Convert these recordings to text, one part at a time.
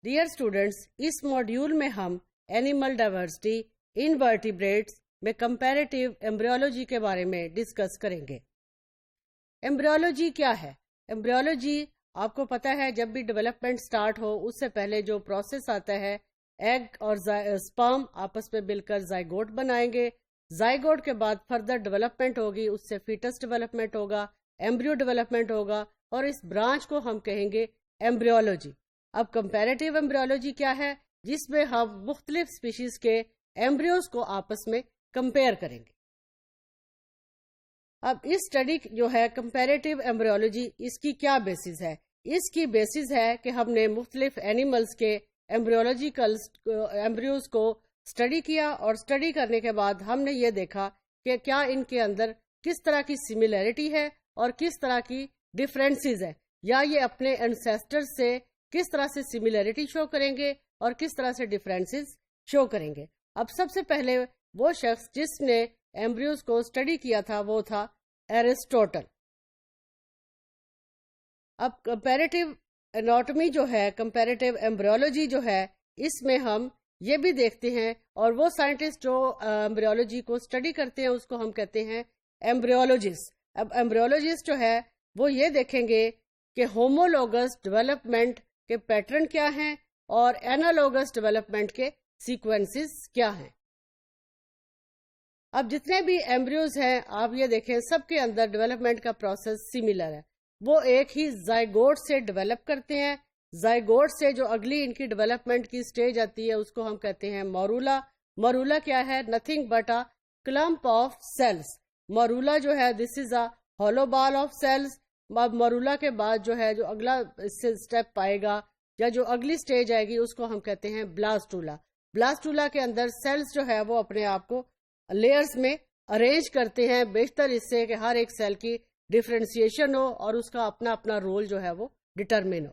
Dear students, اس module میں ہم animal diversity in vertebrates میں کمپیریٹیو ایمبریولوجی کے بارے میں ڈسکس کریں گے۔ ایمبریولوجی کیا ہے؟ ایمبریولوجی آپ کو پتا ہے جب بھی ڈیولپمنٹ سٹارٹ ہو اس سے پہلے جو پروسیس آتا ہے، ایگ اور سپرم آپس میں مل کر زائگوٹ بنائیں گے، زائگوٹ کے بعد فردر ڈیولپمنٹ ہوگی، اس سے فیٹس ڈیولپمنٹ ہوگا، ایمبریو ڈیولپمنٹ ہوگا، اور اس برانچ کو ہم کہیں گے ایمبریولوجی۔ اب کمپیریٹیو ایمبریولوجی کیا ہے؟ جس میں ہم مختلف اسپیشیز کے ایمبریوز کو آپس میں کمپیئر کریں گے۔ اب اس اسٹڈی جو ہے کمپیریٹیو ایمبریولوجی، اس کی کیا بیسز ہے؟ اس کی بیسز ہے کہ ہم نے مختلف اینیملز کے ایمبریولوجیکل ایمبریوز کو اسٹڈی کیا، اور اسٹڈی کرنے کے بعد ہم نے یہ دیکھا کہ کیا ان کے اندر کس طرح کی سملیرٹی ہے اور کس طرح کی ڈفرینسز ہے، یا یہ اپنے انسیسٹر سے کس طرح سے سملیرٹی شو کریں گے اور کس طرح سے ڈفرینسز شو کریں گے۔ اب سب سے پہلے وہ شخص جس نے ایمبریوز کو اسٹڈی کیا تھا وہ تھا ایرسٹوٹل۔ اب کمپیریٹیو اناٹومی جو ہے، کمپیریٹیو ایمبریولوجی جو ہے، اس میں ہم یہ بھی دیکھتے ہیں، اور وہ سائنٹسٹ جو ایمبریولوجی کو اسٹڈی کرتے ہیں اس کو ہم کہتے ہیں ایمبریولوجسٹ۔ اب ایمبریولوجسٹ جو ہے وہ یہ دیکھیں گے کہ ہومولوگس ڈیولپمنٹ کے پیٹرن کیا ہیں اور اینالوگس ڈیولپمنٹ کے سیکوینسز کیا ہیں۔ اب جتنے بھی ایمبریوز ہیں آپ یہ دیکھیں سب کے اندر ڈیولپمنٹ کا پروسیس سملر ہے، وہ ایک ہی زائگوٹ سے ڈیولپ کرتے ہیں۔ زائگوٹ سے جو اگلی ان کی ڈیولپمنٹ کی سٹیج آتی ہے اس کو ہم کہتے ہیں مورولا۔ مورولا کیا ہے؟ Nothing but a clump of cells. Morula جو ہے this is a ghuluw ball of sales. اب مورولا کے بعد جو ہے جو اگلا اسٹیپ آئے گا یا جو اگلی سٹیج آئے گی اس کو ہم کہتے ہیں بلاسٹولا۔ بلاسٹولا کے اندر سیلز جو ہے وہ اپنے آپ کو لیئرز میں ارینج کرتے ہیں، بیشتر اس سے کہ ہر ایک سیل کی ڈفرینسیشن ہو اور اس کا اپنا اپنا رول جو ہے وہ ڈٹرمن ہو۔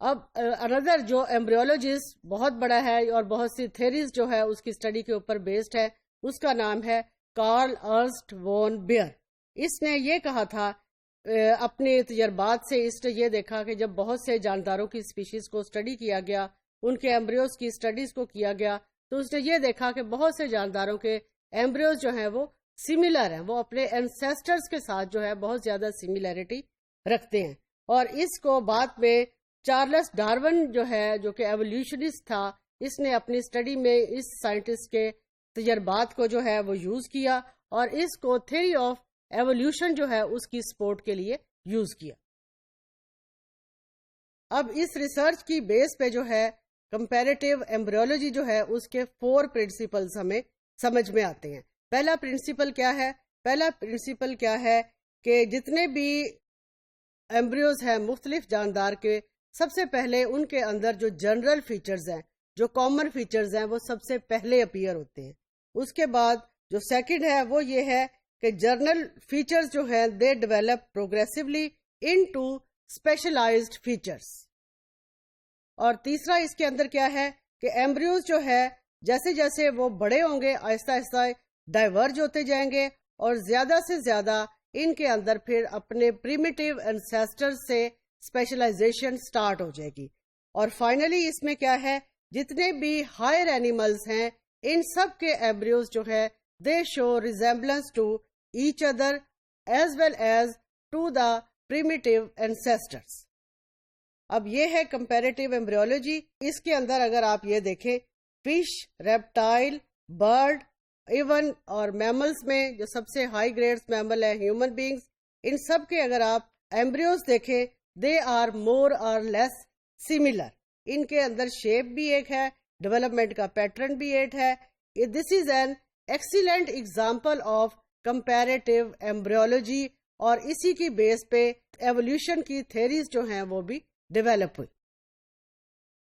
اب اندر جو ایمبریولوجسٹ بہت بڑا ہے اور بہت سی تھیریز جو ہے اس کی اسٹڈی کے اوپر بیسڈ ہے، اس کا نام ہے کارل ارنسٹ وون بیئر۔ اس نے یہ کہا تھا اپنے تجربات سے، اس نے یہ دیکھا کہ جب بہت سے جانداروں کی اسپیشیز کو اسٹڈی کیا گیا، ان کے ایمبریوز کی اسٹڈیز کو کیا گیا، تو اس نے یہ دیکھا کہ بہت سے جانداروں کے ایمبریوز جو ہیں وہ سملر ہیں، وہ اپنے اینسیسٹرز کے ساتھ جو ہے بہت زیادہ سملیرٹی رکھتے ہیں۔ اور اس کو بعد میں چارلس ڈارون جو ہے جو کہ ایولیوشنسٹ تھا، اس نے اپنی اسٹڈی میں اس سائنٹسٹ کے تجربات کو جو ہے وہ یوز کیا اور اس کو تھیوری آف ایولیوشن جو ہے اس کی سپورٹ کے لیے یوز کیا۔ اب اس ریسرچ کی بیس پہ جو ہے کمپیریٹیو ایمبریولوجی جو ہے اس کے 4 پرنسپلز ہمیں سمجھ میں آتے ہیں۔ پہلا پرنسپل کیا ہے؟ پہلا پرنسپل کیا ہے کہ جتنے بھی ایمبریوز ہیں مختلف جاندار کے، سب سے پہلے ان کے اندر جو جنرل فیچرز ہیں، جو کامن فیچرز ہیں، وہ سب سے پہلے اپیئر ہوتے ہیں۔ اس کے بعد جو سیکنڈ ہے وہ یہ ہے کہ جنرل فیچرز جو ہیں they develop progressively into specialised features. اور تیسرا اس کے اندر کیا ہے کہ ایمبریوز جو ہے جیسے جیسے وہ بڑے ہوں گے آہستہ آہستہ ڈائیورج ہوتے جائیں گے، اور زیادہ سے زیادہ ان کے اندر پھر اپنے پریمیٹیو اینسیسٹر سے اسپیشلائزیشن سٹارٹ ہو جائے گی۔ اور فائنلی اس میں کیا ہے، جتنے بھی ہائر اینیملز ہیں ان سب کے ایمبریوز جو ہے they show resemblance to each other as well as to the primitive ancestors. اب یہ ہے کمپیریٹیو ایمبریولوجی۔ اس کے اندر اگر آپ یہ دیکھیں فش، ریپٹائل، برڈ، ایون اور میملز میں جو سب سے ہائی گریڈز میمل ہے ہیومن بینگز، ان سب کے اگر آپ ایمبریوز دیکھیں دے آر مور اور لیس سملر۔ ان کے اندر شیپ بھی ایک ہے، ڈیولپمنٹ کا پیٹرن بھی ایک ہے۔ This is an excellent example of comparative embryology, اور اسی کی بیس پہ ایولیوشن کی تھیریز جو ہیں وہ بھی ڈیولپ ہوئی۔